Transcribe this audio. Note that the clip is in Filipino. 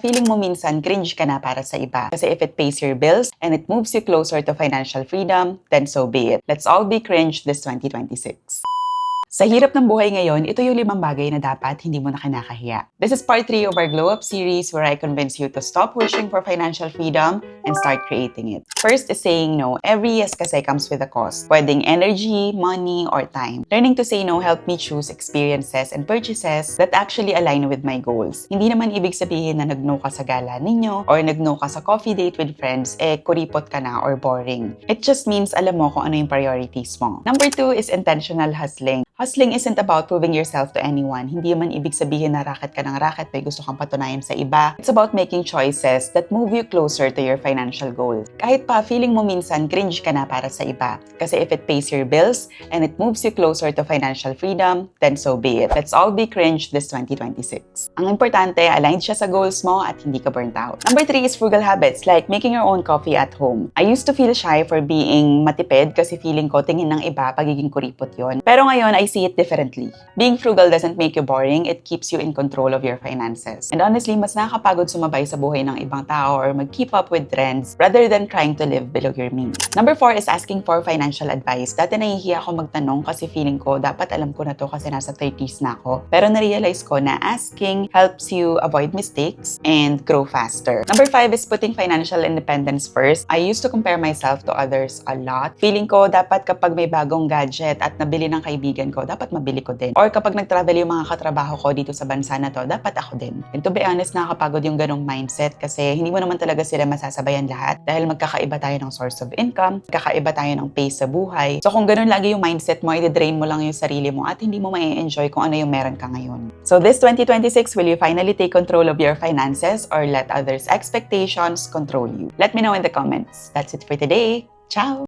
feeling mo minsan cringe ka na para sa iba. Kasi if it pays your bills and it moves you closer to financial freedom, then so be it. Let's all be cringe this 2026. Sa hirap ng buhay ngayon, ito yung 5 bagay na dapat hindi mo na kinakahiya. This is part 3 of our Glow Up series where I convince you to stop wishing for financial freedom and start creating it. First is saying no. Every yes kasi comes with a cost. Pwedeng energy, money, or time. Learning to say no helped me choose experiences and purchases that actually align with my goals. Hindi naman ibig sabihin na nag-no ka sa gala ninyo or nag-no ka sa coffee date with friends, kuripot ka na or boring. It just means alam mo kung ano yung priorities mo. Number 2 is intentional hustling. Hustling isn't about proving yourself to anyone. Hindi man ibig sabihin na racket ka ng racket, may gusto kang patunayan sa iba. It's about making choices that move you closer to your financial goals. Kahit pa feeling mo minsan cringe ka na para sa iba. Kasi if it pays your bills and it moves you closer to financial freedom, then so be it. Let's all be cringe this 2026. Ang importante, aligned siya sa goals mo at hindi ka burnt out. Number 3 is frugal habits like making your own coffee at home. I used to feel shy for being matipid kasi feeling ko tingin ng iba pagiging kuripot yon. Pero ngayon, I see it differently. Being frugal doesn't make you boring, it keeps you in control of your finances. And honestly, mas nakakapagod sumabay sa buhay ng ibang tao or mag-keep up with trends rather than trying to live below your means. Number 4 is asking for financial advice. Dati nahihiya ako magtanong kasi feeling ko dapat alam ko na to kasi nasa 30s na ako. Pero na-realize ko na asking helps you avoid mistakes and grow faster. Number 5 is putting financial independence first. I used to compare myself to others a lot. Feeling ko dapat kapag may bagong gadget at nabili ng kaibigan ko, dapat mabili ko din. Or kapag nag-travel yung mga katrabaho ko dito sa bansa na to, dapat ako din. And to be honest, nakakapagod yung ganong mindset kasi hindi mo naman talaga sila masasabayan lahat dahil magkakaiba tayo ng source of income, magkakaiba tayo ng pace sa buhay. So kung ganon lagi yung mindset mo, i-drain mo lang yung sarili mo at hindi mo ma-enjoy kung ano yung meron ka ngayon. So this 2026, will you finally take control of your finances or let others' expectations control you? Let me know in the comments. That's it for today. Ciao!